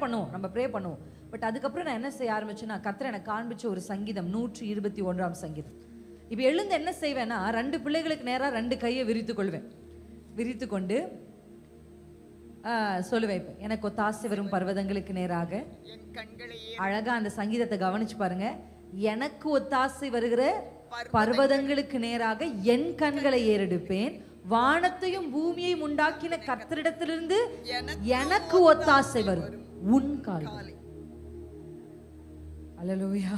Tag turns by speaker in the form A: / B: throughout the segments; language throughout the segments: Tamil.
A: பண்ணுவோம், நம்ம ப்ரே பண்ணுவோம். பட் அதுக்கப்புறம் நான் என்ன செய்ய ஆரம்பிச்சேன்னா, கர்த்தர் எனக்கு காண்பிச்ச ஒரு சங்கீதம் 121 சங்கீதம். இப்போ எழுந்து என்ன செய்வேன்னா, 2 பிள்ளைகளுக்கு நேரா 2 கையை விரித்து கொள்வேன். விரித்து கொண்டு சொல்லுவேன், இப்போ எனக்கு ஒத்தாசை வரும் பர்வதங்களுக்கு நேராக. அழகா அந்த சங்கீதத்தை கவனிச்சு பாருங்க. எனக்கு ஒத்தாசை வருகிற பர்வதங்களுக்கு நேராக என் கண்களை ஏறெடுப்பேன். வானத்தையும் பூமியையும் உண்டாக்கின கர்த்தரிடத்திலிருந்து எனக்கு ஒத்தாசை வரும் உன் கால்கள். அல்லேலூயா.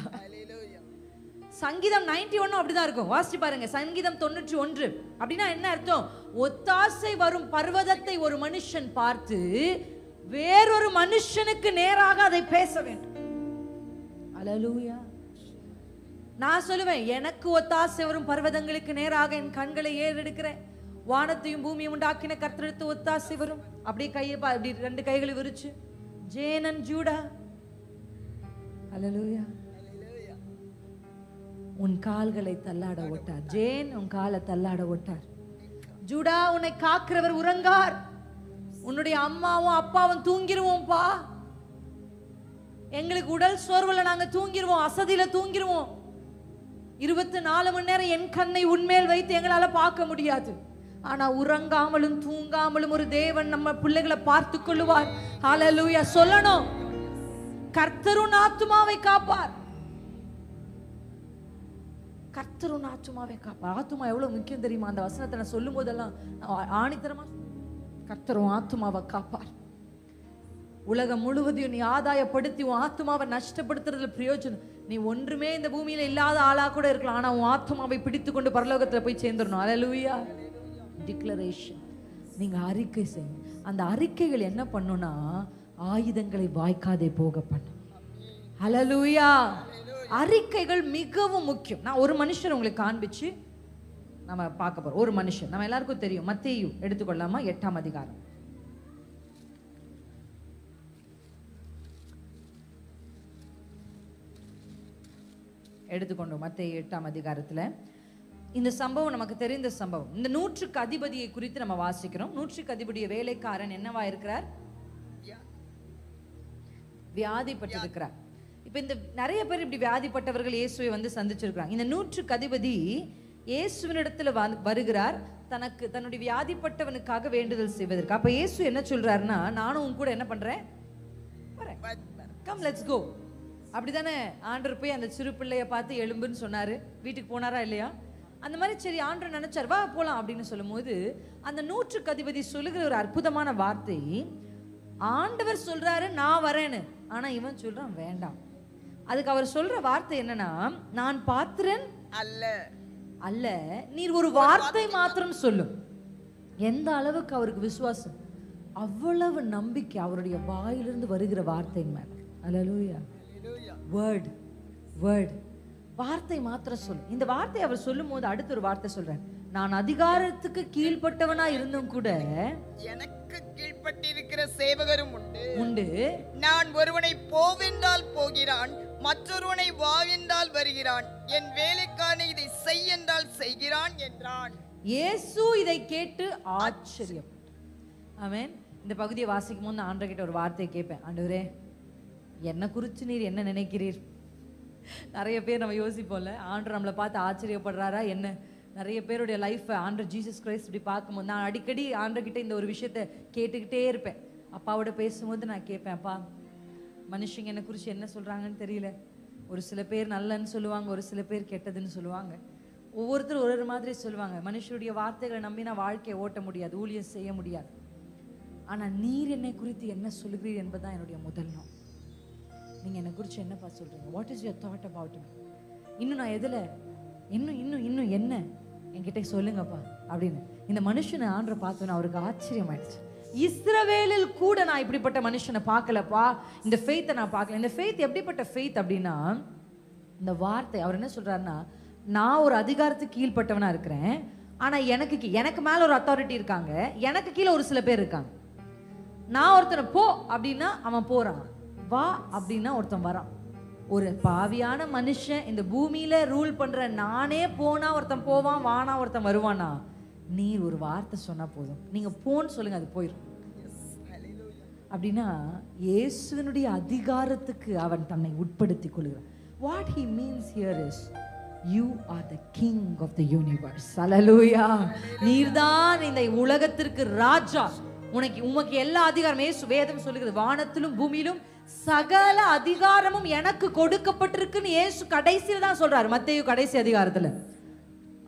A: சங்கீதம் 91 அப்படிதான் இருக்கும். வாசிச்சு பாருங்க. சங்கீதம் 91 அப்படின்னா என்ன அர்த்தம்? ஒத்தாசை வரும் பர்வதத்தை ஒரு மனுஷன் பார்த்து வேறொரு மனுஷனுக்கு நேராக அதை பேச வேண்டும். அல்லேலூயா. நான் சொல்லுவேன், எனக்கு ஒத்தாசை வரும் பர்வதங்களுக்கு நேராக என் கண்களை ஏறெடுக்கிறேன். வானத்தையும் பூமியும் உண்டாக்கின கர்த்தரிடத்து ஒத்தாசை வரும். அப்படியே கையை அப்படி 2 கைகளை விரிச்சு, ஜேனன் ஜூடா, அல்லேலூயா, உன் கால்களை தள்ளாட ஓட்டார். ஜேன் உன் காலை தள்ளாட ஓட்டார். ஜூடா, உன்னை காக்கிறவர் உறங்கார். உன்னுடைய அம்மாவும் அப்பாவும் தூங்கிருவோம்பா. எங்களுக்கு உடல் சோர்வுல நாங்க தூங்கிருவோம், அசதியில தூங்கிருவோம். 24 மணி நேரம் என் கண்ணை உன்மேல் வைத்து எங்களால பார்க்க முடியாது. ஆனா உறங்காமலும் தூங்காமலும் ஒரு தேவன் நம்ம பிள்ளைகளை பார்த்து கொள்ளுவார். ஹல்லேலூயா சொல்லணும். கர்த்தரும் ஆத்துமாவை காப்பார். கர்த்தரும் ஆத்துமாவை காப்பார். ஆத்துமா எவ்வளவு முக்கியம் தெரியுமா? அந்த வசனத்தை நான் சொல்லும் போதெல்லாம் ஆணித்தரமா, கர்த்தரும் ஆத்துமாவை காப்பார். உலகம் முழுவதையும் நீ ஆதாயப்படுத்தி உன் ஆத்துமாவை நஷ்டப்படுத்துறதுல பிரயோஜனம். நீ ஒன்றுமே இந்த பூமியில இல்லாத ஆளா கூட இருக்கலாம், ஆனா உன் ஆத்துமாவை பிடித்து கொண்டு பரலோகத்துல போய் சேர்ந்துடணும். அல்லேலூயா. டிக்ளரேஷன். நீங்க அறிக்கை செய்யுங்க. அந்த அறிக்கைகள் என்ன பண்ணுனா, ஆயுதங்களை வாய்க்காதே போக பண்ணும். அல்லேலூயா. அறிக்கைகள் மிகவும் முக்கியம். நான் ஒரு மனுஷர் உங்களுக்கு காண்பிச்சு நம்ம பார்க்க போறோம். ஒரு மனுஷன் நம்ம எல்லாருக்கும் தெரியும். மத்தேயு எடுத்துக்கொள்ளாமா? 8ஆம் அதிகாரம். எடுத்துக்கொண்டோம். மத்தேயு 8ஆம் அதிகாரத்துல இந்த சம்பவம் நமக்கு தெரிந்த சம்பவம். இந்த 100க்கு அதிபதியை குறித்து நம்ம வாசிக்கிறோம். 100க்கு அதிபதிய வேலைக்காரன் என்னவா இருக்கிறார்? வியாதிப்பட்டிருக்கிறார். இப்ப இந்த நிறைய பேர் இப்படி வியாதிப்பட்டவர்கள் இயேசுவை வந்து சந்திச்சிருக்கிறாங்க. இந்த 100க்கு அதிபதி இயேசுவினிடத்துல வருகிறார், தனக்கு தன்னுடைய வியாதிப்பட்டவனுக்காக வேண்டுதல் செய்வதற்கு. அப்ப இயேசு என்ன சொல்றாருன்னா, நானும் உன் கூட என்ன பண்றேன், கம் லெட்ஸ் கோ. அப்படிதானே ஆண்டவர் போய் அந்த சிறு பிள்ளைய பார்த்து எழும்புன்னு சொன்னாரு. வீட்டுக்கு போனாரா இல்லையா? அந்த மாதிரி சரி ஆண்டவர் நினைச்சார், வா போலாம் அப்படின்னு சொல்லும் போது அந்த 100க்கு அதிபதி சொல்லுகிற ஒரு அற்புதமான வார்த்தை, ஆண்டவர் சொல்றாரு நான் வரேன்னு, ஆனா இவன் சொல்றான் வேண்டாம். அதுக்கு அவர் சொல்ற வார்த்தை என்னன்னா, நான் பாத்திரன் அல்ல அல்ல, நீர் ஒரு வார்த்தை மாத்திரம் சொல்லும். எந்த அளவுக்கு அவருக்கு விசுவாசம், அவ்வளவு நம்பிக்கை அவருடைய வாயிலிருந்து வருகிற வார்த்தையின் மேல. அல்லேலூயா. வேர்ட் வேர்ட் வார்த்தை மாத்திரம் சொல்லும். இந்த வார்த்தை அவர் சொல்லும் போது அடுத்த ஒரு வார்த்தை சொல்றேன், நான் அதிகாரத்துக்கு கீழ்பட்டவனா இருந்தும் கூட
B: எனக்கு கீழ்பட்டிருக்கிற சேவகரும்
A: உண்டு.
B: நான் ஒருவனை போவென்றால் போகிறான், மற்றொருவனை வா என்றால் வருகிறான், என் வேலைக்காரனை இதை செய் என்றால் செய்கிறான் என்றான்.
A: இயேசு இதை கேட்டு ஆச்சரியம். ஆமென். இந்த பகுதியை வாசிக்கும் போது ஆண்டவர் கிட்ட ஒரு வார்த்தையை கேட்பேன், ஆண்டவரே என்ன குறித்து நீர் என்ன நினைக்கிறீர்? நிறைய பேர் நம்ம யோசிப்போம்ல, ஆண்டவர் நம்மளை பார்த்து ஆச்சரியப்படுறாரா என்ன? நிறைய பேருடைய லைஃப் ஆண்டவர் ஜீசஸ் கிரைஸ்ட் இப்படி பார்க்கும்போது நான் அடிக்கடி ஆண்டவர்கிட்ட இந்த ஒரு விஷயத்த கேட்டுக்கிட்டே இருப்பேன். அப்பாவோட பேசும்போது நான் கேட்பேன், அப்பா மனுஷங்க என்னை குறித்து என்ன சொல்றாங்கன்னு தெரியல. ஒரு சில பேர் நல்லன்னு சொல்லுவாங்க, ஒரு சில பேர் கெட்டதுன்னு சொல்லுவாங்க. ஒவ்வொருத்தரும் ஒரு மாதிரி சொல்லுவாங்க. மனுஷருடைய வார்த்தைகளை நம்பினா வாழ்க்கையை ஓட்ட முடியாது, ஊழியம் செய்ய முடியாது. ஆனா நீர் என்னை குறித்து என்ன சொல்லுகிறீர் என்பதுதான் என்னுடைய முதல் நோக்கம். நீங்க என்னை குறித்து என்னப்பா சொல்றீங்க? What is your thought about me? இன்னும் நான் எதுல இன்னும் இன்னும் இன்னும் என்ன என்கிட்ட சொல்லுங்கப்பா அப்படின்னு இந்த மனுஷனை ஆண்டவரை பார்த்தோன்னு அவருக்கு ஆச்சரியம் ஆயிடுச்சு. இஸ்ரவேலில் கூட நான் இப்படிப்பட்ட மனுஷனை பார்க்கலப்பா, இந்த ஃபெய்த்தை நான் பார்க்கல. இந்த ஃபெய்த் எப்படிப்பட்ட ஃபெய்த் அப்படின்னா, இந்த வார்த்தை அவர் என்ன சொல்றாருன்னா, நான் ஒரு அதிகாரத்துக்கு கீழ்பட்டவனா இருக்கிறேன், ஆனா எனக்கு மேல ஒரு அத்தாரிட்டி இருக்காங்க, எனக்கு கீழே ஒரு சில பேர் இருக்காங்க. நான் ஒருத்தனை போ அப்படின்னா அவன் போறான், வா அப்படின்னா ஒருத்தன் வரான். ஒரு பாவியான மனுஷன் இந்த பூமியில ரூல் பண்ற நானே போனா ஒருத்தன் போவான், வானா ஒருத்தன் வருவானா? நீ ஒரு வார்த்தை சொன்னா போதும், நீங்க போன்னு சொல்லுங்க, அது போயிடும். அப்படின்னா இயேசுவினுடைய அதிகாரத்துக்கு அவன் தன்னை உட்படுத்திக் கொள்கிறான். What he means here is you are the king of the universe. Hallelujah. நீர்தான் இந்த உலகத்திற்கு ராஜா. உமக்கு எல்லா அதிகாரம், இயேசு வேதம் சொல்லுகிறது, வானத்திலும் பூமியிலும் சகல அதிகாரமும் எனக்கு கொடுக்கப்பட்டிருக்குன்னு இயேசு கடைசியில தான் சொல்றாரு, மத்தேயு கடைசி அதிகாரத்துல.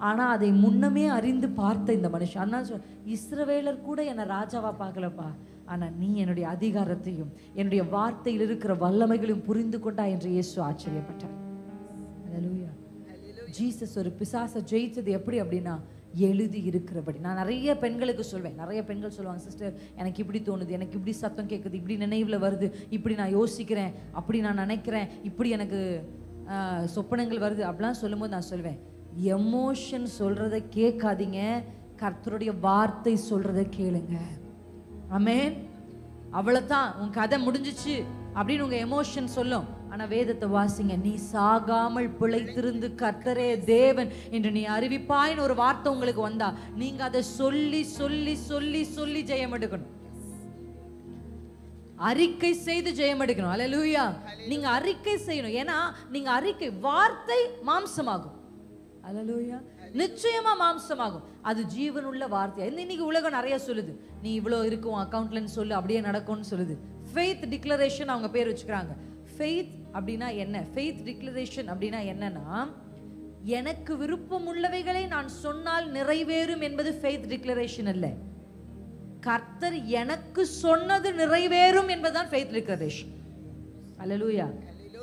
A: ஆனா அதை முன்னமே அறிந்து பார்த்த இந்த மனுஷன் அண்ணா இஸ்ரவேலர் கூட என்னை ராஜாவா பார்க்கலப்பா, ஆனா நீ என்னுடைய அதிகாரத்தையும் என்னுடைய வார்த்தையில் இருக்கிற வல்லமைகளையும் புரிந்து கொண்டா என்று இயேசு ஆச்சரியப்பட்டார். ஹல்லேலூயா. ஜீசஸ் ஒரு பிசாசை ஜெயிச்சது எப்படி அப்படின்னா எழுதி இருக்கிறபடி. நான் நிறைய பெண்களுக்கு சொல்வேன், நிறைய பெண்கள் சொல்லுவாங்க, சிஸ்டர் எனக்கு இப்படி தோணுது, எனக்கு இப்படி சத்தம் கேட்குது, இப்படி நினைவுல வருது, இப்படி நான் யோசிக்கிறேன், அப்படி நான் நினைக்கிறேன், இப்படி எனக்கு சொப்பனங்கள் வருது அப்படிலாம் சொல்லும்போது நான் சொல்வேன், எமோஷன் சொல்றதை கேட்காதீங்க, கர்த்தருடைய வார்த்தை சொல்றதை கேளுங்க. ஆமென். அவ்வளவுதான், உன் கதை முடிஞ்சிச்சு அப்படின்னு உங்க எமோஷன் சொல்லும். ஆனா வேதத்தை வாசிங்க, நீ சாகாமல் பிழைத்திருந்து கர்த்தரே தேவன் என்று நீ அறிவிப்பாயின்னு ஒரு வார்த்தை உங்களுக்கு வந்தா நீங்க அதை சொல்லி சொல்லி சொல்லி சொல்லி ஜெயம் எடுக்கணும். அறிக்கை செய்து ஜெயம் எடுக்கணும். அல்லேலூயா. நீங்க அறிக்கை செய்யணும். ஏன்னா நீங்க அறிக்கை, வார்த்தை மாம்சமாகும். அல்லேலூயா. நிச்சயமா மாம்சமாகும். அது ஜீவனுள்ள வார்த்தை. இன்னைக்கு உலகம் நிறைய சொல்லுது, நீ இவ்வளோ இருக்கும் அக்கௌண்ட்லன்னு சொல்லு, அப்படியே நடக்கும்னு சொல்லுது. ஃபெய்த் டிக்ளரேஷன் அவங்க பேர் வச்சுக்கிறாங்க. ஃபெய்த் அப்படின்னா என்ன? ஃபெய்த் டிக்ளரேஷன் அப்படின்னா என்னன்னா, எனக்கு விருப்பம் உள்ளவைகளை நான் சொன்னால் நிறைவேறும் என்பது ஃபெய்த் டிக்ளரேஷன் அல்ல. கர்த்தர் எனக்கு சொன்னது நிறைவேறும் என்பதுதான் ஃபெய்த் டிக்ளரேஷன். அல்லேலூயா.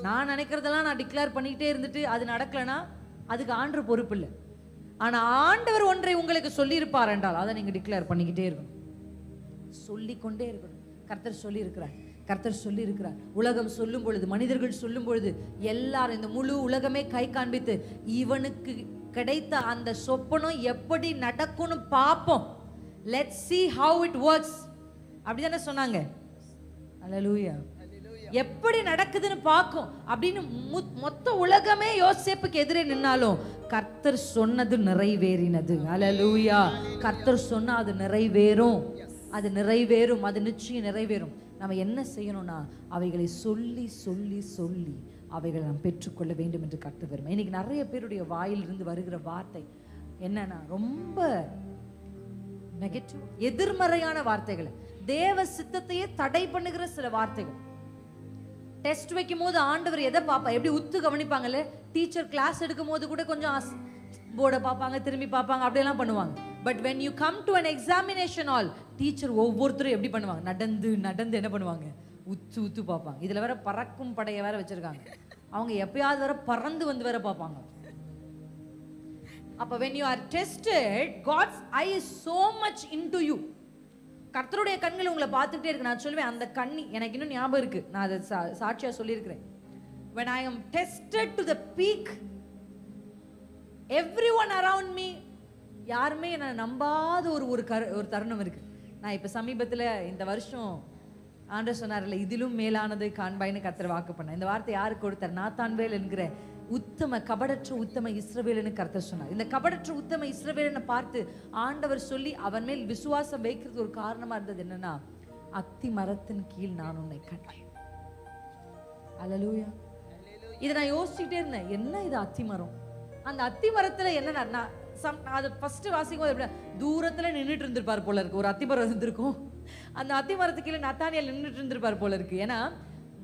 A: நான் நினைக்கிறதெல்லாம் நான் டிக்ளேர் பண்ணிக்கிட்டே இருந்துட்டு அது நடக்கலனா அதுக்கு ஆண்டவர் பொறுப்பு இல்லை. ஆனா ஆண்டவர் ஒன்றை உங்களுக்கு சொல்லி இருப்பார் என்றால் அதை நீங்க டிக்ளேர் பண்ணிக்கிட்டே இருக்கணும், சொல்லிக்கொண்டே இருக்கணும். கர்த்தர் சொல்லி இருக்கிறார், கர்த்தர் சொல்லி இருக்கிறார். உலகம் சொல்லும் பொழுது, மனிதர்கள் சொல்லும் பொழுது, எல்லாரும் இந்த முழு உலகமே கை காண்பித்து இவனுக்கு கிடைத்த அந்த சொப்பனம் எப்படி நடக்கும்னு பார்ப்போம், let's see how it works அப்படிதானே சொன்னாங்க. அல்லேலூயா. எப்படி நடக்குதுன்னு பார்க்கும் அப்படின்னு மொத்த உலகமே யோசேப்புக்கு எதிரே நின்னாலும் கர்த்தர் சொன்னது நிறைவேறினது. அல்லேலூயா. கர்த்தர் சொன்னா அது நிறைவேறும், அது நிறைவேறும், அது நிச்சயம் நிறைவேறும். நம்ம என்ன செய்யணும்னா அவைகளை சொல்லி சொல்லி சொல்லி அவைகளை நாம் பெற்றுக்கொள்ள வேண்டும் என்று கர்த்தர் விரும்புகிறார். இன்னைக்கு நிறைய பேருடைய வாயிலிருந்து வருகிற வார்த்தை என்னன்னா ரொம்ப நெகட்டிவ், எதிர்மறையான வார்த்தைகள், தேவ சித்தத்தையே தடை பண்ணுகிற சில வார்த்தைகள். டெஸ்ட் வைக்கும் போது ஆண்டவர் எதை பார்ப்பா, எப்படி உத்து கவனிப்பாங்கல்ல, டீச்சர் கிளாஸ் எடுக்கும் போது கூட கொஞ்சம் போர்டை பார்ப்பாங்க, திரும்பி பார்ப்பாங்க, அப்படியெல்லாம் பண்ணுவாங்க. But when you come to an examination hall, teacher ஒவ்வொருத்தரும் எப்படி பண்ணுவாங்க, நடந்து நடந்து என்ன பண்ணுவாங்க, உத்து உத்து பார்ப்பாங்க. இதுல வேற பறக்கும் படையை வேற வச்சிருக்காங்க, அவங்க எப்பயாவது வேற பறந்து வந்து வேற பார்ப்பாங்க. அப்ப when you are tested, God's eye is so much into you. கர்த்தருடைய கண்கள் உங்களை பார்த்துட்டே இருக்கு. நான் சொல்லுவேன், அந்த கண்ணி எனக்கு இன்னும் ஞாபகம் இருக்கு, நான் அதை சாட்சியா சொல்லியிருக்கிறேன். when I am tested to the peak, everyone around me, யாருமே என்ன நம்பாத ஒரு தருணம் இருக்கு. நான் இப்ப சமீபத்துல இந்த வருஷம் ஆண்டவர் சொன்னார்ல, இதிலும் மேலானது காண்பாய்னு கர்த்தர் வாக்கு பண்ண. இந்த வார்த்தை யாருக்கு கொடுத்தார்? நாத்தான்வேல் என்கிற உத்தம கபடற்ற உத்தம இஸ்ரவேலன்னு கர்த்தர் சொன்னார். இந்த கபடற்ற உத்தம இஸ்ரவேலனை பார்த்து ஆண்டவர் சொல்லி அவன் மேல் விசுவாசம் வைக்கிறது ஒரு காரணமா இருந்தது என்னன்னா, அத்தி மரத்தின் கீழ் நான் உன்னை கண்டேன். அல்லேலூயா. இதை நான் யோசிச்சுட்டே இருந்தேன், என்ன இது அத்தி மரம்? அந்த அத்தி மரத்துல என்னன்னா, அது ஃபர்ஸ்ட் வாசிக்கும் போது தூரத்துல நின்றுட்டு இருந்திருப்பார் போல இருக்கு. ஒரு அத்தி மரம் இருந்திருக்கும், அந்த அத்தி மரத்துக்கு கீழே நாத்தானியேல் நின்றுட்டு இருந்திருப்பார் போல இருக்கு. ஏன்னா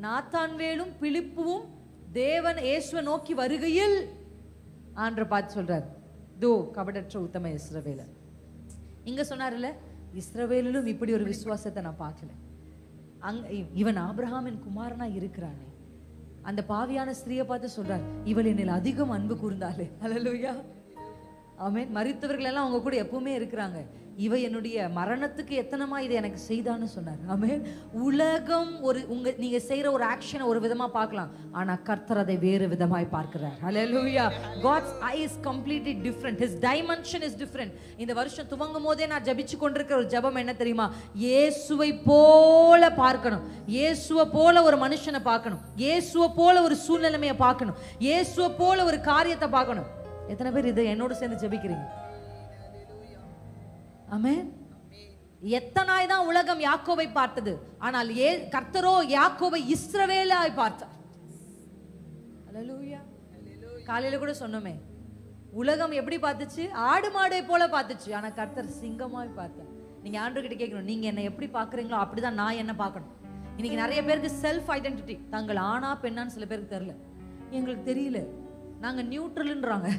A: நாத்தான்வேலும் பிலிப்புவும் தேவன் இயேசுவை நோக்கி வருகையில் ஆண்டவர் பார்த்து சொல்றார், தோ கபடற்ற உத்தம இஸ்ரவேலன். இங்க சொன்னார்ல, இஸ்ரவேலிலும் இப்படி ஒரு விசுவாசத்தை நான் பார்க்கல. இவன் ஆபிரகாமின் குமாரனா இருக்கிறானே, அந்த பாவியான ஸ்திரியை பார்த்து சொல்றார், இவள் என்னில் அதிகம் அன்பு கூர்ந்தாலே. அல்லேலூயா. ஆமென். மரித்தவர்கள் எல்லாம் அவங்க கூட எப்பவுமே இருக்கிறாங்க, இவ என்னுடைய மரணத்துக்கு எத்தனமா இதை எனக்கு செய்தான்னு சொன்னார். ஆமென். உலகம் நீங்க செய்யற ஒரு ஆக்ஷனை ஒரு விதமா பார்க்கலாம், ஆனா கர்த்தர் அதை வேறு விதமாய் பார்க்கிறார். ஹல்லேலூயா. God's eye is completely different, his dimension is different. இந்த வருஷம் துவங்கும் போதே நான் ஜெபிச்சு கொண்டிருக்கிற ஒரு ஜெபம் என்ன தெரியுமா? இயேசுவை போல பார்க்கணும், இயேசுவை போல ஒரு மனுஷனை பார்க்கணும், இயேசுவை போல ஒரு சூழ்நிலைமையை பார்க்கணும், இயேசுவை போல ஒரு காரியத்தை பார்க்கணும். எத்தனை பேர் இதை என்னோட சேர்ந்து ஜெபிக்கிறீங்க? ஆமென். எத்தனாய் தான் உலகம் யாக்கோபை பார்த்தது, ஆனால் கர்த்தரோ யாக்கோபை இஸ்ரவேலாய் பார்த்தார். அல்லேலூயா. காலையில கூட சொன்னோமே, உலகம் எப்படி பார்த்துச்சு? ஆடு மாடை போல பார்த்துச்சு. ஆனா கர்த்தர் சிங்கமாய் பார்த்தார். நீங்க ஆண்டவர்கிட்ட கேட்கணும், நீங்க என்ன எப்படி பார்க்கறீங்களோ அப்படிதான் நான் என்ன பார்க்கணும். இன்னைக்கு நிறைய பேருக்கு செல்ஃப் ஐடென்டிட்டி, தாங்கள் ஆனா பெண்ணான்னு சில பேருக்கு தெரியல. எங்களுக்கு தெரியல, நாங்க நியூட்ரல்ன்றாங்க,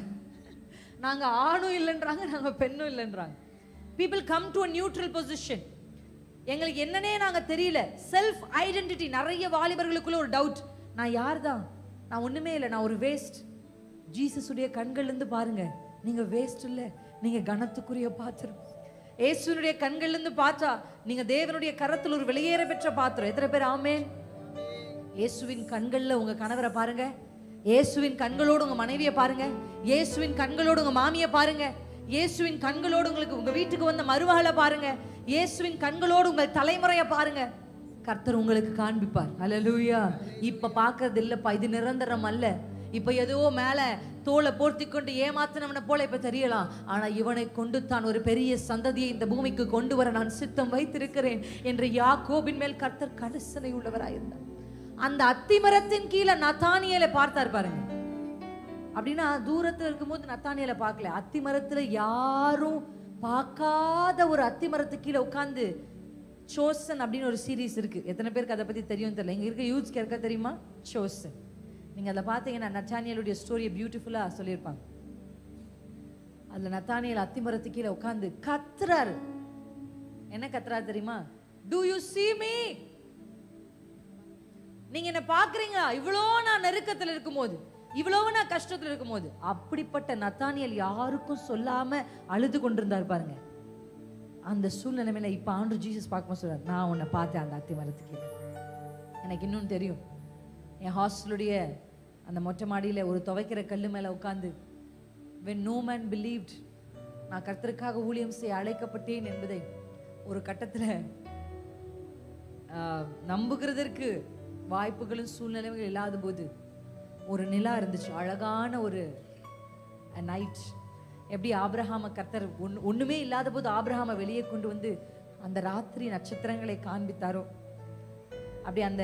A: நாங்க ஆணும் இல்லைன்றாங்க, நாங்க பெண்ணும் இல்லைன்றாங்க. people come to a neutral position. எங்களுக்கு என்னன்னே நாங்க தெரியல. Self identity. நிறைய வாலிபர்களுக்குள்ள ஒரு டவுட், நான் யார் தான்? நான் ஒண்ணுமே இல்லை, நான் ஒரு வேஸ்ட். ஜீசஸ் உடைய கண்கள்ல இருந்து பாருங்க, நீங்க வேஸ்ட் இல்ல, நீங்க கனத்துக்குரிய பாத்திரம். இயேசுனுடைய கண்கள்ல இருந்து பார்த்தா நீங்க தேவனுடைய கரத்தில் ஒரு வெளியேற பெற்ற பாத்திரம். எத்தனை பேர் ஆமென்? இயேசுவின் கண்கள்ல உங்க கணவரை பாருங்க, இயேசுவின் கண்களோடு உங்க மனைவியை பாருங்க, இயேசுவின் கண்களோடு உங்க மாமியை பாருங்க, இயேசுவின் கண்களோடு உங்களுக்கு உங்க வீட்டுக்கு வந்த மருமகளை பாருங்க, இயேசுவின் கண்களோடு உங்கள் தலைமுறையை பாருங்க. கர்த்தர் உங்களுக்கு காண்பிப்பார். அல்லேலூயா. இப்ப பார்க்கறது இல்லப்பா, இது நிரந்தரம் அல்ல. இப்ப ஏதோ மேல தோலை போர்த்தி கொண்டு ஏமாத்தினவனை போல இப்ப தெரியலாம். ஆனா இவனை கொண்டு தான் ஒரு பெரிய சந்ததியை இந்த பூமிக்கு கொண்டு வர நான் சித்தம் வைத்திருக்கிறேன் என்று யாக்கோபின் மேல் கர்த்தர் கரிசனை உள்ளவராயிருந்தார். அந்த அத்திமரத்தின் கீழே நத்தானியேலை பார்த்தார் பாருங்க. அப்படின்னா தூரத்துல இருக்கும்போது நத்தானியேலை பார்க்கல, அத்திமரத்துல யாரும் பார்க்காத ஒரு அத்திமரத்துக்கு கீழே உட்கார்ந்து சோசன் அப்படின்னு ஒரு சீரீஸ் இருக்கு. எத்தனை பேருக்கு அதை பத்தி தெரியும் தெரியல. இங்க இருக்க யூத்ஸ்க்கு இருக்க தெரியுமா சோசன்? நீங்க அதில் பார்த்தீங்கன்னா நத்தானியேலுடைய ஸ்டோரியை பியூட்டிஃபுல்லா சொல்லியிருப்பாங்க. அதுல நத்தானியேல் அத்திமரத்து கீழே உட்கார்ந்து கத்துறாரு. என்ன கத்துறாரு தெரியுமா? Do you see me? நீங்க என்ன பாக்குறீங்களா? இவ்வளோ நான் நெருக்கத்தில் இருக்கும்போது, இவ்வளவு நான் கஷ்டத்தில் இருக்கும்போது. அப்படிப்பட்ட நத்தானியேல் யாருக்கும் சொல்லாம அழுது கொண்டிருந்தார் பாருங்க. அந்த சூழ்நிலைமையில இப்ப ஆண்டவர் ஜீசஸ் பார்க்கும்போது சொல்றாரு, நான் உன்னை பார்த்தேன் அந்த அத்திமரத்துக்கு. எனக்கு இன்னும் தெரியும், என் ஹாஸ்டலுடைய அந்த மொட்டை மாடியில ஒரு துவைக்கிற கல்லு மேல உட்கார்ந்து, when no man believed, நான் கர்த்தருக்காக ஊழியம் செய்ய அழைக்கப்பட்டேன் என்பதை ஒரு கட்டத்துல நம்புகிறதற்கு வாய்ப்புகளும் சூழ்நிலைகளும் இல்லாத போது ஒரு நிலா இருந்துச்சு, அழகான ஒரு நைட். எப்படி ஆபிரகாம கர்த்தர் ஒண்ணுமே இல்லாத போது ஆபிரகாம வெளியே கொண்டு வந்து அந்த ராத்திரி நட்சத்திரங்களை காண்பித்தாரோ, அப்படி அந்த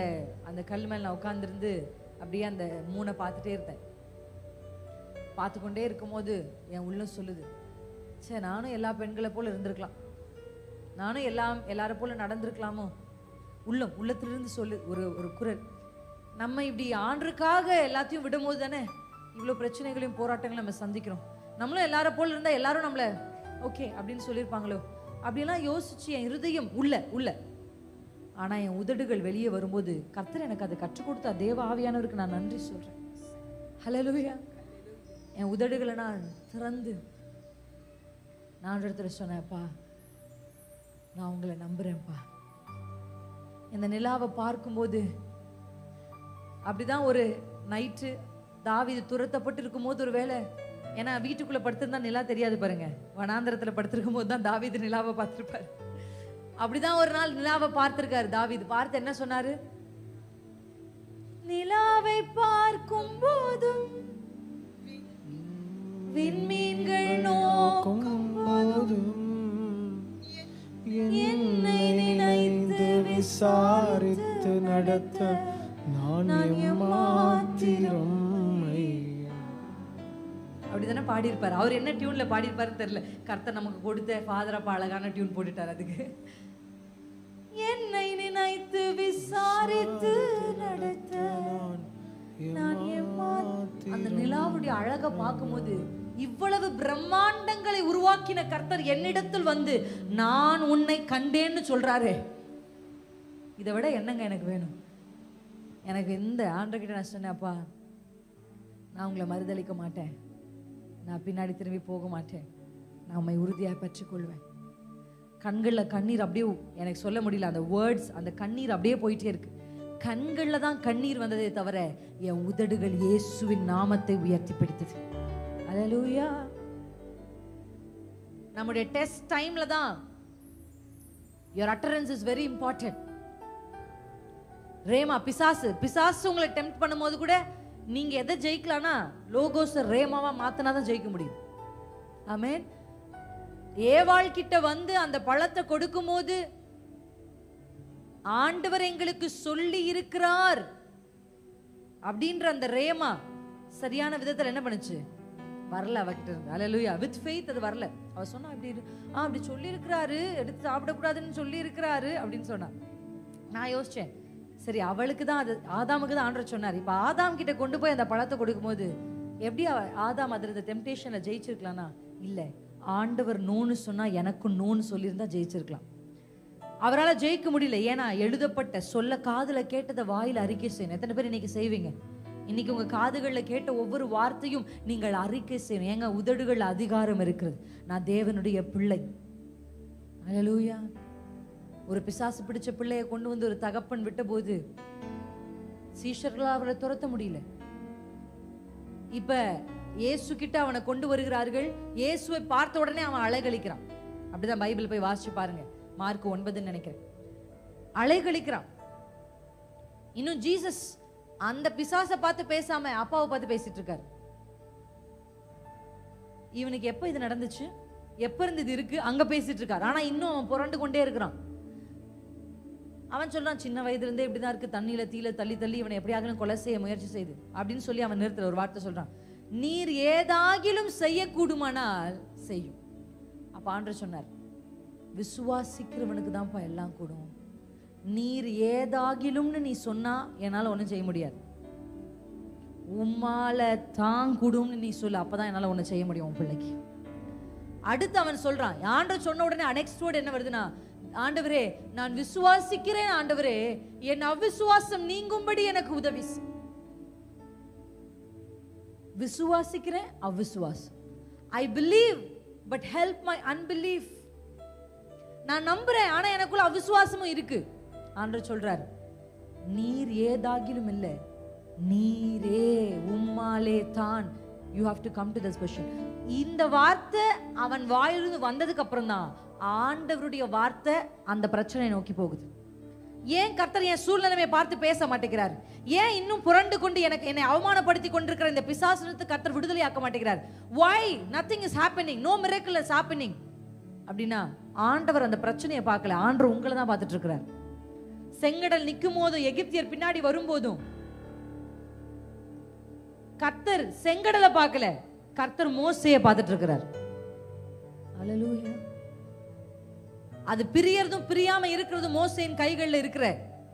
A: அந்த கல் மேல நான் உட்கார்ந்துருந்து அப்படியே அந்த மூணை பார்த்துட்டே இருந்தேன். பார்த்துக்கொண்டே இருக்கும்போது என் உள்ளம் சொல்லுது, சே நானும் எல்லா பெண்களை போல இருந்திருக்கலாம், நானும் எல்லாரும் போல நடந்திருக்கலாமோ. உள்ளத்திலிருந்து சொல்லு ஒரு குரல். நம்ம இப்படி ஆண்டருக்காக எல்லாத்தையும் விடும்போது தானே இவ்வளோ பிரச்சனைகளையும் போராட்டங்களையும் நம்ம சந்திக்கிறோம். நம்மளும் எல்லாரும் போல இருந்தா எல்லாரும் நம்மள ஓகே அப்படின்னு சொல்லியிருப்பாங்களோ அப்படியெல்லாம் யோசிச்சு என் இருதயம் உள்ள. ஆனா என் உதடுகள் வெளியே வரும்போது கர்த்தர் எனக்கு அதை கற்றுக் கொடுத்த தேவ ஆவியானவருக்கு நான் நன்றி சொல்றேன். ஹல்லேலூயா. என் உதடுகளை நான் திறந்து நான் இடத்துல சொன்னேன்ப்பா, நான் உங்களை நம்புறேன்ப்பா. இந்த நிலாவை பார்க்கும்போது அப்படிதான் ஒரு நைட்டு தாவீது துரத்தப்பட்டு இருக்கும்போது, ஒரு வேளை ஏன்னா வீட்டுக்குள்ள படுத்திருந்தா நிலா தெரியாது பாருங்க, வனாந்தரத்துல படுத்திருக்கும் போது தான் தாவீது நிலாவை பார்த்திருப்பாரு. அப்படிதான் ஒரு நாள் நிலாவை பார்த்திருக்காரு தாவீது. பார்த்து என்ன சொன்னாரு? நிலாவை பார்க்கும் போதும் விண்மீன்கள் நோக்கும் போதும் என்னை நினைத்து விசாரித்து நடத்த நான் எம்மாத்திரம். அப்படிதானே பாடியிருப்பாரு. அவர் என்ன டியூன்ல பாடியிருப்பாருன்னு தெரியல. கர்த்தர் நமக்கு கொடுத்த ஃபாதர் அப்பா அழகான டியூன் போட்டுட்டார் அதுக்கு. என்னை நினைத்து விசாரித்து நடத்த நான் எம்மாத்திரம். அந்த நிலாவுடைய அழகை பார்க்கும்போது, இவ்வளவு பிரம்மாண்டங்களை உருவாக்கின கர்த்தர் என்னிடத்தில் வந்து நான் உன்னை கண்டேன்னு சொல்றாரு. இதை விட என்னங்க எனக்கு வேணும்? எனக்கு இந்த ஆண்டவர்கிட்ட நான் சொன்னேன், அப்பா நான் உங்களை மறுதளிக்க மாட்டேன், நான் பின்னாடி திரும்பி போக மாட்டேன், நான் உண்மை உறுதியாக பற்றிக்கொள்வேன். கண்களில் கண்ணீர் அப்படியே எனக்கு சொல்ல முடியல, அந்த வேர்ட்ஸ், அந்த கண்ணீர் அப்படியே போயிட்டே இருக்கு. கண்களில் தான் கண்ணீர் வந்ததே தவிர என் உதடுகள் இயேசுவின் நாமத்தை உயர்த்தி பிடித்தது. அல்லேலூயா. நம்முடைய டெஸ்ட் டைம்ல தான் your utterance is very important. Rhema பிசாசு உங்களை டெம்ப்ட் பண்ணும்போது கூட நீங்க எதை ஜெயிக்கலாம்னா லோகோஸ் ரேமாவா மாத்தினாதான் ஜெயிக்க முடியும். ஆமென். ஏவாள் கிட்ட வந்து அந்த பழத்தை கொடுக்கும் போது ஆண்டவர் எங்களுக்கு சொல்லி இருக்கிறார் அப்படின்ற அந்த ரேமா சரியான விதத்துல என்ன பண்ணுச்சு? வரல அவகிட்ட இருந்து. அல்லேலூயா. வித் ஃபெய்த் அது வரல. அவ சொன்னா அப்படி சொல்லி இருக்கிறாரு, எடுத்து சாப்பிடக்கூடாதுன்னு சொல்லி இருக்கிறாரு அப்படின்னு சொன்னா. நான் யோசிச்சேன், சரி அவளுக்கு தான் அது, ஆதாமுக்கு தான் ஆண்டவர் சொன்னார். இப்ப ஆதாம் கிட்ட கொண்டு போய் அந்த பழத்தை கொடுக்கும் போது எப்படி ஆதாம் அதுல இந்த டெம்டேஷன்ல ஜெயிச்சிருக்கலாம்னா? இல்ல, ஆண்டவர் நோன்னு சொன்னா எனக்கும் நோன்னு சொல்லியிருந்தா ஜெயிச்சிருக்கலாம். அவரால் ஜெயிக்க முடியல. ஏன்னா எழுதப்பட்ட சொல்ல காதுல கேட்டதை வாயில அறிக்கை செய்யணும். எத்தனை பேர் இன்னைக்கு செய்வீங்க? இன்னைக்கு உங்க காதுகள்ல கேட்ட ஒவ்வொரு வார்த்தையும் நீங்கள் அறிக்கை செய்யணும். ஏங்க உதடுகள் அதிகாரம் இருக்கிறது. நான் தேவனுடைய பிள்ளை. அல்லேலூயா. ஒரு பிசாசு பிடிச்ச பிள்ளையை கொண்டு வந்து ஒரு தகப்பன் விட்ட போது சீஷர்களால் அவரை துரத்த முடியல. இப்ப இயேசு கிட்ட அவனை கொண்டு வருகிறார்கள். இயேசுவை பார்த்த உடனே அவன் அலைகளிக்கிறான். அப்படிதான் பைபிள் போய் வாசிச்சு பாருங்க. மார்க் 9 நினைக்கிறேன். அலைகளிக்கிறான். இன்னும் ஜீசஸ் அந்த பிசாசை பார்த்து பேசாம அப்பாவை பார்த்து பேசிட்டு இருக்காரு. இவனுக்கு எப்ப இது நடந்துச்சு, எப்ப இருந்து இது இருக்கு, அங்க பேசிட்டு இருக்காரு. ஆனா இன்னும் அவன் புரண்டு கொண்டே இருக்கிறான். அவன் சொல்றான், சின்ன வயதுல இருந்தே இப்படிதான் இருக்கு, தண்ணியில தீல தள்ளி தள்ளி இவனை எப்படியாகிலும் கொலை செய்ய முயற்சி செய்து அப்படின்னு சொல்லி அவன் நிறுத்தல. ஒரு வார்த்தை சொல்றான், நீர் ஏதாகிலும் செய்யக்கூடுமானால் செய்யும். அப்ப ஆண்டவர் சொன்னார், விசுவாசிக்கிறவனுக்கு தான்ப்பா எல்லாம் கூடும். நீர் ஏதாகிலும்னு நீ சொன்னா என்னால ஒன்றும் செய்ய முடியாது. உம்மால தான் கூடும்னு நீ சொல்லு, அப்பதான் என்னால ஒன்றும் செய்ய முடியும் உன் பிள்ளைக்கு. அடுத்து அவன் சொல்றான், ஆண்டவர் சொன்ன உடனே நெக்ஸ்ட் வேர்ட் என்ன வருதுன்னா, ஆண்டவரே நான் விசுவாசிக்கிறேன், ஆண்டவரே என் அவிசுவாசம் நீங்கும்படி எனக்கு உதவி. விசுவாசிக்கிறேன், அவிசுவாசம். I believe but help my unbelief. நான் நம்புறேன், ஆனா எனக்குள்ள அவிசுவாசமும் இருக்கு. ஆண்டவர் சொல்றார், நீர் ஏதாகிலும் இல்ல, நீரே உம்மாலே தான். You have to come to this position. இந்த வார்த்தை அவன் வாயிலிருந்து வந்ததுக்கு அப்புறம் தான் ஆண்டவருடைய வார்த்தை அந்த பிரச்சனையை நோக்கி போகுது. ஏன் கர்த்தர் என் சூழ்நிலையை பார்த்து பேச மாட்டேங்கிறார்? ஏன் இன்னும் புரண்டு கொண்டு என்னை அவமானப்படுத்தி கொண்டிருக்கிற இந்த பிசாசுக்கு கர்த்தர் விடுதலை ஆக்க மாட்டேங்கிறார்? why nothing is happening, no miracle is happening அப்படின்னா ஆண்டவர் அந்த பிரச்சனையை பார்க்கல. ஆண்டவர் உங்களை தான் பார்த்துட்டு இருக்கிறார். செங்கடல் நிற்கும் போதும் எகிப்தியர் பின்னாடி வரும்போதும் கர்த்தர் செங்கடலை பார்க்கல, கர்த்தர் மோசேயை பார்த்துட்டு இருக்கிறார். அல்லேலூயா. அது பிரியறதும் பிரியாம இருக்கிறதும் மோசேயின் கைகளில் இருக்கிற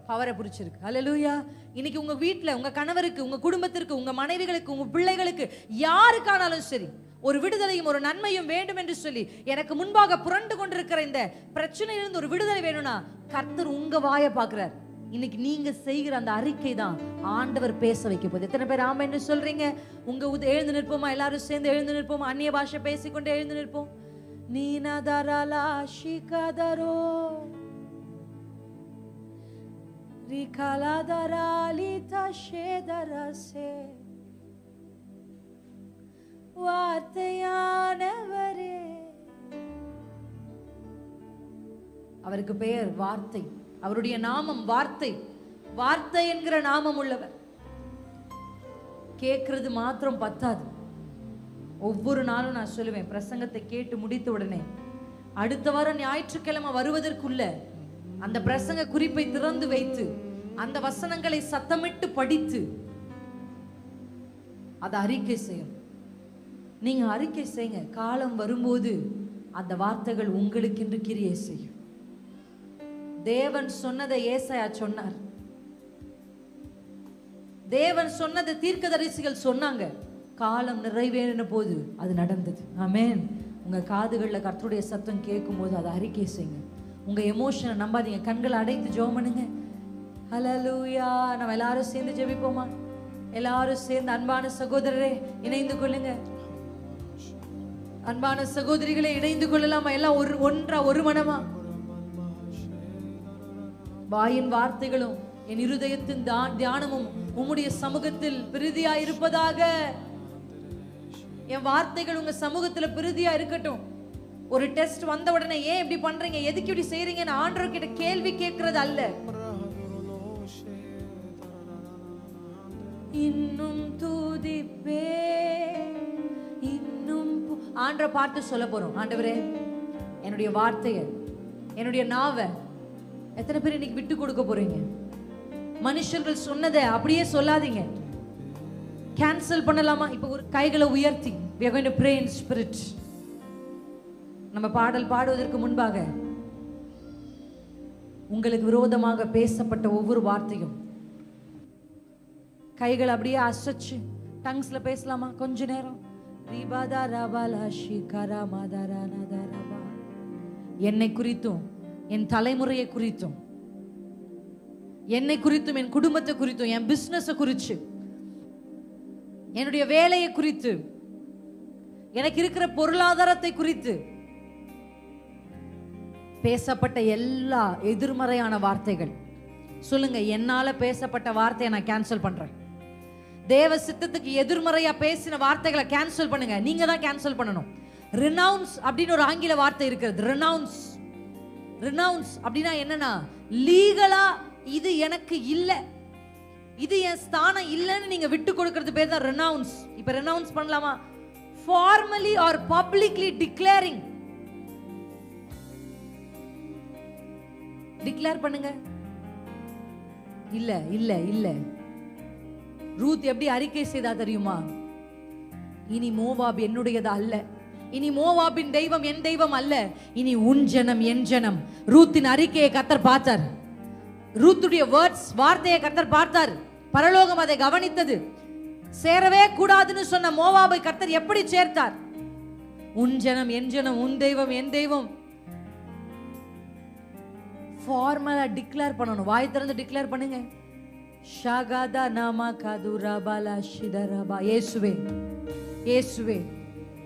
A: பவரை பிடிச்சிருக்கு. அல்லேலூயா. இன்னைக்கு உங்க வீட்டுல உங்க கணவருக்கு, உங்க குடும்பத்திற்கு, உங்க மனைவிகளுக்கு, உங்க பிள்ளைகளுக்கு, யாருக்கானாலும் சரி ஒரு விடுதலையும் ஒரு நன்மையும் வேண்டும் என்று சொல்லி எனக்கு முன்பாக புரண்டு கொண்டிருக்கிற இந்த பிரச்சனையிலிருந்து ஒரு விடுதலை வேணும்னா கர்த்தர் உங்க வாயை பார்க்கிறார். இன்னைக்கு நீங்க செய்கிற அந்த அறிக்கை தான் ஆண்டவர் பேச வைக்க போகுது. எத்தனை பேர் ஆமென்னு சொல்றீங்க? உங்க எழுந்து நிற்போமா? எல்லாரும் சேர்ந்து எழுந்து நிற்போமா? அந்நிய பாஷை பேசிக்கொண்டே எழுந்து நிற்போம். நீனதரலா ஷிகதரோ ரிகலதராலி தஷேதரசே வார்த்தையானவரே. அவருக்கு பெயர் வார்த்தை. அவருடைய நாமம் வார்த்தை. வார்த்தை என்கிற நாமம் உள்ளவர். கேட்கறது மாத்திரம் பத்தாது. ஒவ்வொரு நாளும் நான் சொல்லுவேன், பிரசங்கத்தை கேட்டு முடித்த உடனே அடுத்த வாரம் ஞாயிற்றுக்கிழமை வருவதற்குள்ள அந்த பிரசங்க குறிப்பை திறந்து வைத்து அந்த வசனங்களை சத்தமிட்டு படித்து அதை அறிக்கை செய்யும். நீங்க அறிக்கை செய்யுங்க. காலம் வரும்போது அந்த வார்த்தைகள் உங்களுக்கென்று கிரியை செய்யும். தேவன் சொன்னதை ஏசாயா சொன்னார். தேவன் சொன்னதை தீர்க்கதரிசிகள் சொன்னாங்க. காலம் நிறைவேறின போது அது நடந்தது. ஆமென். உங்க காதுகளில் கர்த்தருடைய சத்தம் கேட்கும் போது அதை அறிக்கை செய்யுங்க. உங்க எமோஷனை நம்பாதீங்க. கண்களை அடைத்து ஜெபம் பண்ணுங்க. ஹல்லேலூயா. நம்ம எல்லாரும் சேர்ந்து ஜெபிப்போமா? எல்லாரும் சேர்ந்து அன்பான சகோதரரே இணைந்து கொள்ளுங்க. அன்பான சகோதரிகளை இணைந்து கொள்ளலாமா? எல்லாம் ஒன்றா ஒரு மனமா? வாயின் வார்த்தைகளும் என் இருதயத்தின் தியானமும் உம்முடைய சமூகத்தில் பிரீதியா இருப்பதாக. என் வார்த்தைகள் உங்க சமூகத்துல பிரீதியா இருக்கட்டும். ஒரு டெஸ்ட் வந்த உடனே ஏன் இப்படி பண்றீங்க, எதுக்கு இப்படி செய்றீங்கன்னு ஆண்டவர் கிட்ட கேள்வி கேட்கறது அல்ல. இன்னும் தூதிப்பே, இன்னும் ஆண்டவரை பார்த்து சொல்ல போறோம். ஆண்டவரே என்னுடைய வார்த்தையை, என்னுடைய நாவை எத்தனை பேர் இன்னைக்கு விட்டு கொடுக்க போறீங்க? மனுஷர்கள் சொன்னதை அப்படியே சொல்லாதீங்க. கேன்சல் பண்ணலாமா? இப்போ ஒரு கைகளை உயர்த்தி we are going to pray in spirit. நம்ம பாடல் பாடுவதற்கு முன்பாக உங்களுக்கு விரோதமாக பேசப்பட்ட ஒவ்வொரு வார்த்தையும் கைகள் அப்படியே அசைச்சு டங்ஸ்ல பேசலாமா? கொஞ்ச நேரம். என்னை குறித்தும், என் தலைமுறையை குறித்தும், என்னை குறித்தும், என் குடும்பத்தை குறித்தும், என் பிசினஸ் குறித்து, என்னுடைய வேலையை குறித்து, எனக்கு இருக்கிற பொருளாதாரத்தை குறித்து பேசப்பட்ட எல்லா எதிர்மறையான வார்த்தைகள் சொல்லுங்க. என்னால பேசப்பட்ட வார்த்தையை நான் கேன்சல் பண்றேன். தேவ சித்தத்துக்கு எதிர்மறையா பேசின வார்த்தைகளை கேன்சல் பண்ணுங்க. நீங்க தான் கேன்சல் பண்ணணும். ரினவுன்ஸ் அப்படின்னு ஒரு ஆங்கில வார்த்தை இருக்கிறது. ரினவுன்ஸ். ரினவுன்ஸ் அப்படின்னா என்னன்னா, லீகலா இது எனக்கு இல்ல, இது என் ஸ்தானம் இல்லைன்னு நீங்க விட்டு கொடுக்கிறது பேர் தான் ரினவுன்ஸ். இப்ப ரினவுன்ஸ் பண்ணலாமா? Formally or publicly declaring. Declare பண்ணுங்க. இல்ல இல்ல இல்ல. ரூத் எப்படி அறிக்கை செய்தா தெரியுமா? இனி மோவாப் என்னுடையது அல்ல, இனி மோவாபின் தெய்வம் என் தெய்வம் அல்ல, இனி உன் ஜனம் என் ஜனம். ரூத்தின் அறிக்கையை கர்த்தர் பார்த்தார். ரூத்துடைய வேர்ட்ஸ், வார்த்தையை கர்த்தர் பார்த்தார். பரலோகம் அதை கவனித்தது. சேரவே கூடாதுன்னு சொன்ன மோவாபை கர்த்தர் எப்படி சேர்த்தார்? உன் ஜனம் என் ஜனம், உன் தெய்வம் என் தெய்வம். ஃபார்மலா டிக்ளேர் பண்ணணும். வாய் திறந்து டிக்ளேர் பண்ணுங்க. ஷகதா நாமா கதுரபாலா ஷிதரபா. இயேசுவே இயேசுவே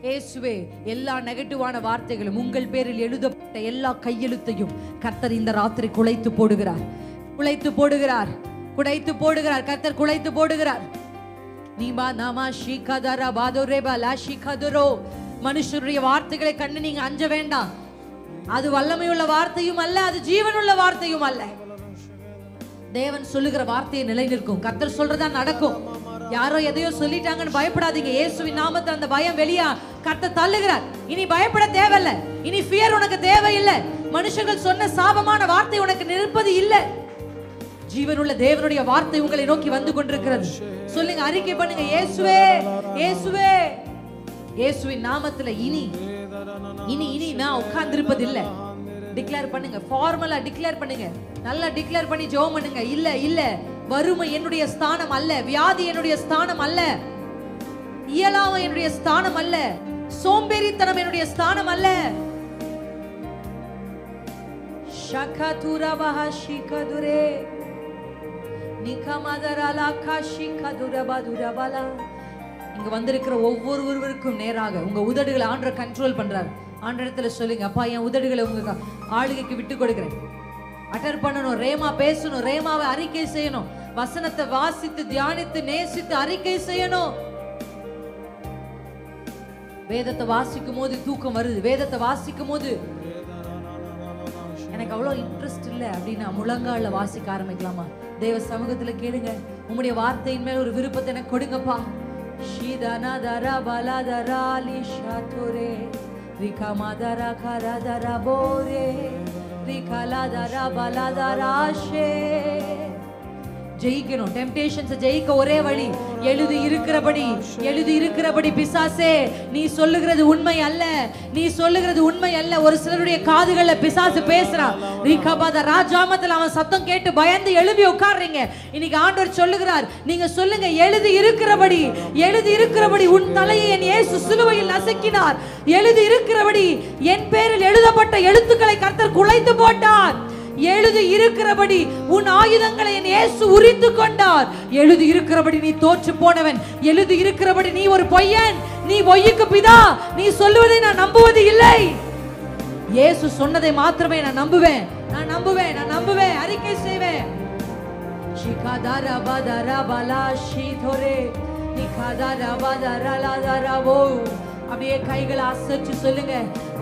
A: இயேசுவே. எல்லா நெகட்டிவான வார்த்தைகளும், உங்கள் பேரில் எழுதப்பட்ட எல்லா கையெழுத்தையும் கர்த்தர் இந்த ராத்திரி குலைத்து போடுகிறார். குலைத்து போடுகிறார், குடைத்து போடுகிறார். கர்த்தர் குலைத்து போடுகிறார். நீமா நாமா ஷிகதரா பாதோரேபா லா ஷிகதரோ. மனுஷருடைய வார்த்தைகளை கண்டு நீங்க அஞ்ச வேண்டாம். அது வல்லமையுள்ள வார்த்தையும் அல்ல, அது ஜீவனுள்ள வார்த்தையும் அல்ல. தேவன் சொல்லுகிற வார்த்தையை நிலை நிற்கும். கர்த்தர் சொல்றதா நடக்கும். யாரோ எதையோ சொல்லிட்டாங்கன்னு பயப்படாதீங்க. இயேசுவின் நாமத்தில் அந்த பயம் வெளியா கர்த்தர் தள்ளுகிறார். இனி பயப்பட தேவையில்லை. இனி ஃபியர் உனக்கு தேவையில்லை. மனுஷர்கள் சொன்ன சாபமான வார்த்தை உனக்கு நிற்பது இல்லை. ஜீவனுள்ள தேவனுடைய வார்த்தை உங்களை நோக்கி வந்து கொண்டிருக்கிறது. சொல்லுங்க, அறிக்கை பண்ணுங்க. இயேசுவே இயேசுவே. இயேசுவின் நாமத்தில் இனி இனி இனி நான் உட்கார்ந்திருப்பது இல்லை. டிக்ளேர் பண்ணுங்க. ஃபார்மலா டிக்ளேர் பண்ணுங்க. நல்லா டிக்ளேர் பண்ணி ஜெபம் பண்ணுங்க. இல்ல இல்ல, வறுமை என்னுடைய ஸ்தானம் அல்ல, வியாதி என்னுடைய ஸ்தானம் அல்ல, இயலாமை என்னுடைய ஸ்தானம் அல்ல, சோம்பேறித்தனம் என்னுடைய ஸ்தானம் அல்ல. ஷகதுரபஹ ஷிகதுரே நிகமதரலா கஷிகதுரபதுரபலா. இங்க வந்திருக்கிற ஒவ்வொருவருக்கும் நேராக உங்க உதடுகளை ஆண்டவர் கண்ட்ரோல் பண்றாரு. ஆண்டவரத்துல சொல்லுங்க, அப்பா என் உதடுகளை உங்க ஆளுகைக்கு விட்டு கொடுக்கிறேன். அட்டர் பண்ணணும், ரேமா பேசணும், ரேமாவை அறிக்கை செய்யணும், வசனத்தை வாசித்து தியானித்து நேசித்து அறிக்கை செய்யணும். வேதத்தை வாசிக்கும் போது தூக்கம் வருது. வேதத்தை வாசிக்கும் போது எனக்கு அவ்வளவு இன்ட்ரெஸ்ட் இல்லை அப்படின்னா முழங்கால வாசிக்க ஆரம்பிக்கலாமா? தேவ சமூகத்துல கேளுங்க, உம்முடைய வார்த்தையின் மேல ஒரு விருப்பத்தை எனக்கு கொடுங்கப்பா. ஷீதனதரா பலதராலி ஷாதுரே ரிகமதரா கரதரா போரே ரிகலதரா பலதராஷே. ஜெயிக்கணும். டெம்டேஷன்ஸ் ஜெயிக்க ஒரே வழி எழுதி இருக்கிறபடி, எழுதி இருக்கிறபடி. பிசாசே நீ சொல்லுகிறது உண்மை அல்ல, நீ சொல்லுகிறது உண்மை அல்ல. ஒரு சிலருடைய காதுகள்ல பிசாசு பேசுறான். ரிகபத ராஜாமத்தில் அவன் சத்தம் கேட்டு பயந்து எழுப்பி உட்கார்றீங்க. இன்னைக்கு ஆண்டவர் சொல்லுகிறார், நீங்க சொல்லுங்க, எழுதி இருக்கிறபடி, எழுதி இருக்கிறபடி. உன் தலையை என் இயேசு சிலுவையில் நசுக்கினார். எழுதி இருக்கிறபடி என் பேரில் எழுதப்பட்ட எழுத்துக்களை கர்த்தர் குலைத்து போட்டார். எழுதி இருக்கிறபடி உன் ஆயுதங்களை என் இயேசு உரித்து கொண்டார். எழுதி இருக்கிறபடி நீ தோற்று போனவன். எழுதி இருக்கிறபடி நீ ஒரு பொய்யன், நீ பொய்யுக்கு பிதா. நீ சொல்லுவதை நான் நம்புவது இல்லை. இயேசு சொன்னதை மாத்திரமே நான் நம்புவேன், நான் நம்புவேன், நான் நம்புவேன், அறிக்கை செய்வேன். ஷிகாதாரா பதரா பலா ஷீதோரே நிகாதாரா பதரா லாதாராவோ. அப்படியே கைகளை அசைச்சு சொல்லுங்க,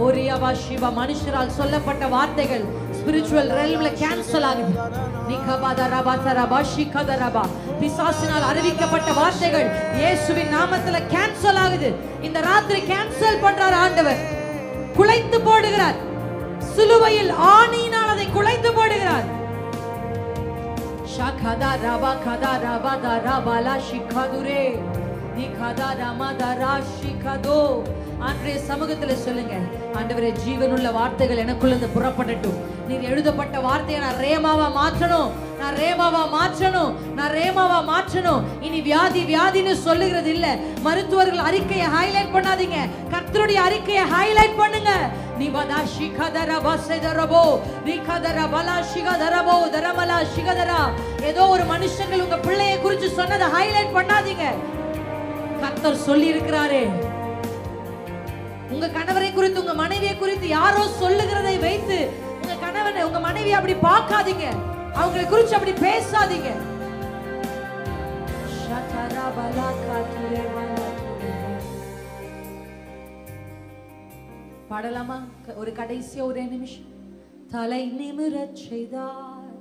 A: ஓரியாவா சிவா. மனுஷரால் சொல்லப்பட்ட வார்த்தைகள் ஸ்பிரிச்சுவல் ரெல்ம்ல கேன்சல் ஆகுது. பிசாசினால் அறிவிக்கப்பட்ட வார்த்தைகள் இயேசுவின் நாமத்துல கேன்சல் ஆகுது. இந்த ராத்திரி கேன்சல் பண்றார் ஆண்டவர், குலைத்து போடுகிறார். சிலுவையில் ஆணியினால் அதை குலைத்து போடுகிறார். ஷகதா ரபா கதா ரபா தரா பாலா ஷிகதுரே நீ கதா ரமதரா ஷிகதோ. ஆண்டவரே சமூகத்துல சொல்லுங்க, ஆண்டவரே ஜீவனுள்ள வார்த்தைகள் எனக்குள்ள புறப்படட்டும். நீர் எழுதப்பட்ட வார்த்தையை நான் ரேமாவா மாற்றணும், நான் ரேமாவா மாற்றணும், நான் ரேமாவா மாற்றணும். இனி வியாதி வியாதின்னு சொல்லுகிறது இல்ல. மருத்துவர்கள் அறிக்கையை ஹைலைட் பண்ணாதீங்க, கர்த்தருடைய அறிக்கையை ஹைலைட் பண்ணுங்க. நீ வதா ஷிகதர வசதரபோ ரிகதர பலா ஷிகதரபோ தரமலா ஷிகதரா. ஏதோ ஒரு மனுஷங்கள் உங்க பிள்ளையை குறித்து சொன்னதை ஹைலைட் பண்ணாதீங்க. கர்த்தர் சொல்லி இருக்கிறாரே, உங்க கணவரை குறித்து உங்க மனைவியை குறித்து யாரோ சொல்லுகிறதை வைத்து உங்க கணவனை உங்க மனைவி அப்படி பார்க்காதீங்க, அவங்களை குறித்து அப்படி பேசாதீங்க. பாடலாமா? ஒரு கடைசியா ஒரே நிமிஷம். தலை நிமிரச் செய்தார்,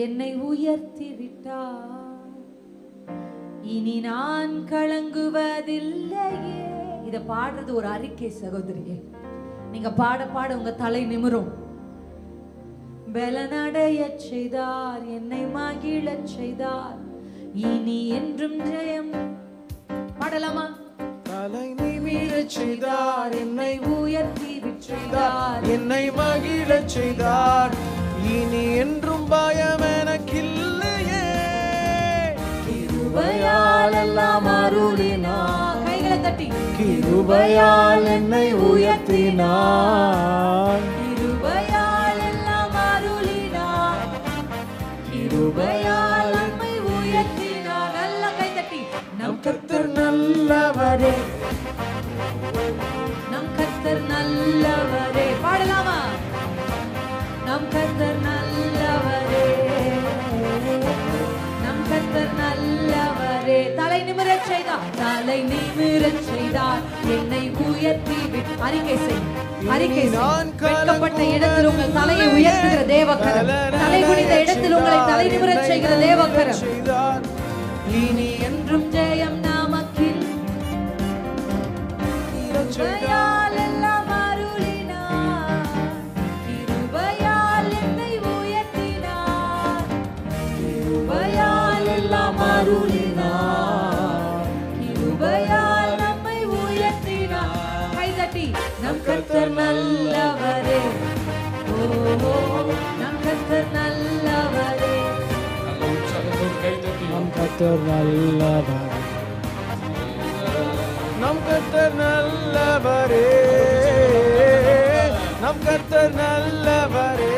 A: என்னை உயர்த்தி விட்டார், இனி நான் கலங்குவதில்லையே. இத பாடுறது ஒரு அறிக்கை சகோதரியே. நீங்க பாட பாட உங்க தலை நிமிரும். பலனடைய செய்தார், என்னை மகிழச் செய்தார், இனி என்றும் ஜெயம். பாடலாமா?
C: தலை நிமிரச் செய்தார்,
A: என்னை உயர்த்தி விட்டார்,
C: என்னை மகிழச் செய்தார், இனி என்றும் பயம் எனக்கில்லையே.
A: கிருபையால் எல்லாம் அருளினார். கைகளை தட்டி.
C: கிருபையால் என்னை உயர்த்தினார்,
A: கிருபையால் எல்லாம் அருளினார், கிருபையால் நம்மை உயர்த்தினார். நல்ல கை தட்டி. நம்
C: கர்த்தர் நல்லவரே,
A: நம் கர்த்தர் நல்லவரே. பாடலாமா? நம் கர்த்தர் நல்லவரே, நம் கர்த்தர் நல்லவரே. தலை நிமிரச் செய்தார், தலை நிமிரச் செய்தார், என்னை உயர்த்தி விட்டார். அறிக்கை செய், அறிக்கை செய். வெட்கப்பட்ட இடத்தில் உங்கள் தலையை உயர்த்துகிற தேவக்கரம், தலை குனிந்த இடத்தில் உங்களை தலை நிமிரச் செய்கிற தேவக்கரம். இனி என்றும் ஜெயம் நமக்கில். கிருபையால் எல்லாம் அருளினார், கிருபையால் என்னை உயர்த்தினார், கிருபையால் எல்லாம் அருளினார், கிருபையால் நம்மை உயர்த்தினார். கைதட்டி. நம் கர்த்தர் நல்லவரே, ஓ நம் கர்த்தர் நல்லவரே,
C: நம் கர்த்தர் நல்லவரே, நம் கர்த்தர் நல்லவரே, நம் கர்த்தர் நல்லவரே.